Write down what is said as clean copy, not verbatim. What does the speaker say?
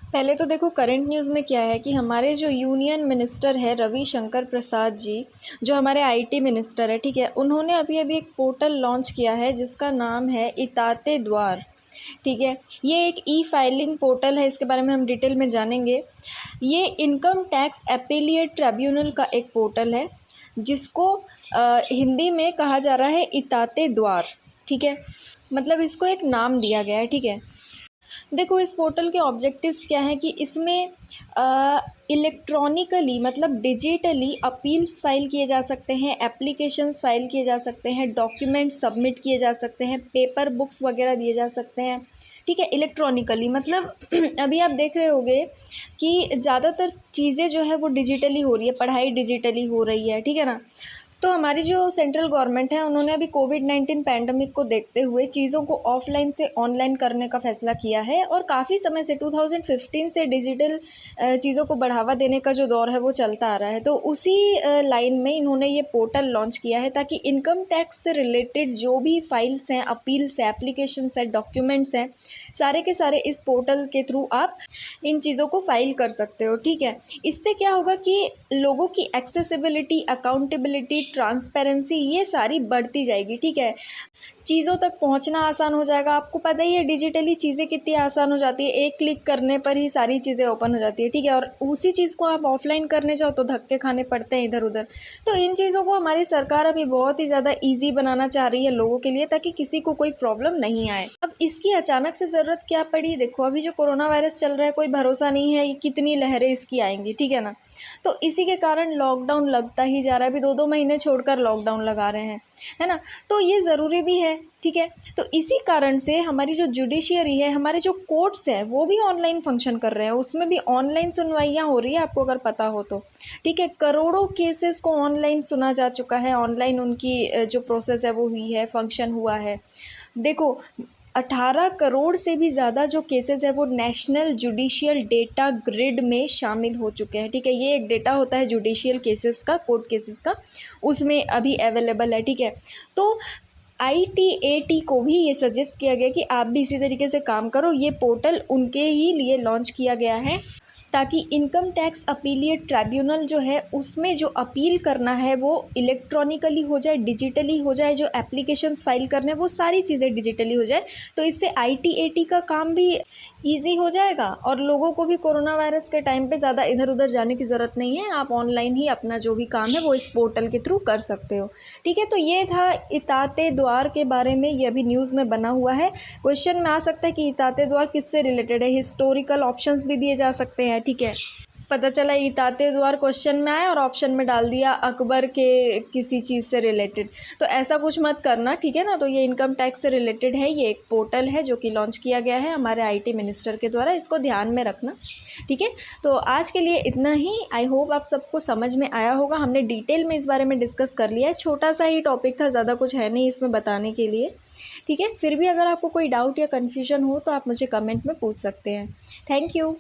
पहले तो देखो करंट न्यूज़ में क्या है कि हमारे जो यूनियन मिनिस्टर है रविशंकर प्रसाद जी, जो हमारे आईटी मिनिस्टर है, ठीक है, उन्होंने अभी अभी एक पोर्टल लॉन्च किया है जिसका नाम है इताते द्वार। ठीक है, ये एक ई फाइलिंग पोर्टल है, इसके बारे में हम डिटेल में जानेंगे। ये इनकम टैक्स अपीलिएट ट्रिब्यूनल का एक पोर्टल है जिसको हिंदी में कहा जा रहा है इताते द्वार। ठीक है, मतलब इसको एक नाम दिया गया है। ठीक है, देखो इस पोर्टल के ऑब्जेक्टिव्स क्या हैं कि इसमें इलेक्ट्रॉनिकली मतलब डिजिटली अपील्स फाइल किए जा सकते हैं, एप्लीकेशंस फाइल किए जा सकते हैं, डॉक्यूमेंट सबमिट किए जा सकते हैं, पेपर बुक्स वगैरह दिए जा सकते हैं। ठीक है, इलेक्ट्रॉनिकली मतलब अभी आप देख रहे होंगे कि ज़्यादातर चीज़ें जो है वो डिजिटली हो रही है, पढ़ाई डिजिटली हो रही है। ठीक है ना, तो हमारी जो सेंट्रल गवर्नमेंट है उन्होंने अभी कोविड-19 पैंडमिक को देखते हुए चीज़ों को ऑफ़लाइन से ऑनलाइन करने का फ़ैसला किया है और काफ़ी समय से 2015 से डिजिटल चीज़ों को बढ़ावा देने का जो दौर है वो चलता आ रहा है। तो उसी लाइन में इन्होंने ये पोर्टल लॉन्च किया है ताकि इनकम टैक्स से रिलेटेड जो भी फाइल्स हैं, अपील्स हैं, एप्लीकेशंस हैं, डॉक्यूमेंट्स हैं, सारे के सारे इस पोर्टल के थ्रू आप इन चीज़ों को फाइल कर सकते हो। ठीक है, इससे क्या होगा कि लोगों की एक्सेसिबिलिटी, अकाउंटेबिलिटी, ट्रांसपेरेंसी ये सारी बढ़ती जाएगी। ठीक है, चीज़ों तक पहुंचना आसान हो जाएगा। आपको पता ही है डिजिटली चीज़ें कितनी आसान हो जाती है, एक क्लिक करने पर ही सारी चीज़ें ओपन हो जाती है। ठीक है, और उसी चीज़ को आप ऑफलाइन करने जाओ तो धक्के खाने पड़ते हैं इधर उधर। तो इन चीज़ों को हमारी सरकार अभी बहुत ही ज़्यादा ईजी बनाना चाह रही है लोगों के लिए ताकि किसी को कोई प्रॉब्लम नहीं आए। अब इसकी अचानक से ज़रूरत क्या पड़ी, देखो अभी जो कोरोना वायरस चल रहा है कोई भरोसा नहीं है कितनी लहरें इसकी आएंगी। ठीक है ना, तो इसी के कारण लॉकडाउन लगता ही जा रहा है। अभी 2-2 महीने छोड़कर लॉकडाउन लगा रहे हैं, है ना, तो ये ज़रूरी भी है। ठीक है, तो इसी कारण से हमारी जो जुडिशियरी है, हमारे जो कोर्ट्स हैं वो भी ऑनलाइन फंक्शन कर रहे हैं, उसमें भी ऑनलाइन सुनवाइयाँ हो रही है, आपको अगर पता हो तो। ठीक है, करोड़ों केसेस को ऑनलाइन सुना जा चुका है, ऑनलाइन उनकी जो प्रोसेस है वो हुई है, फंक्शन हुआ है। देखो 18 करोड़ से भी ज़्यादा जो केसेस है वो नेशनल जुडिशियल डेटा ग्रिड में शामिल हो चुके हैं। ठीक है, ये एक डेटा होता है जुडिशियल केसेस का, कोर्ट केसेस का, उसमें अभी अवेलेबल है। ठीक है, तो ITAT को भी ये सजेस्ट किया गया कि आप भी इसी तरीके से काम करो। ये पोर्टल उनके ही लिए लॉन्च किया गया है ताकि इनकम टैक्स अपीलिएट ट्रिब्यूनल जो है उसमें जो अपील करना है वो इलेक्ट्रॉनिकली हो जाए, डिजिटली हो जाए, जो एप्लीकेशंस फाइल करने वो सारी चीज़ें डिजिटली हो जाए। तो इससे ITAT का काम भी ईजी हो जाएगा और लोगों को भी कोरोना वायरस के टाइम पे ज़्यादा इधर उधर जाने की ज़रूरत नहीं है। आप ऑनलाइन ही अपना जो भी काम है वो इस पोर्टल के थ्रू कर सकते हो। ठीक है, तो ये था इताते द्वार के बारे में, ये अभी न्यूज़ में बना हुआ है। क्वेश्चन में आ सकता है कि इताते द्वार किससे रिलेटेड है, हिस्टोरिकल ऑप्शंस भी दिए जा सकते हैं। ठीक है, पता चला इताते द्वार क्वेश्चन में आया और ऑप्शन में डाल दिया अकबर के किसी चीज़ से रिलेटेड, तो ऐसा कुछ मत करना। ठीक है ना, तो ये इनकम टैक्स से रिलेटेड है, ये एक पोर्टल है जो कि लॉन्च किया गया है हमारे IT मिनिस्टर के द्वारा, इसको ध्यान में रखना। ठीक है, तो आज के लिए इतना ही। आई होप आप सबको समझ में आया होगा, हमने डिटेल में इस बारे में डिस्कस कर लिया है, छोटा सा ही टॉपिक था, ज़्यादा कुछ है नहीं इसमें बताने के लिए। ठीक है, फिर भी अगर आपको कोई डाउट या कन्फ्यूजन हो तो आप मुझे कमेंट में पूछ सकते हैं। Thank you.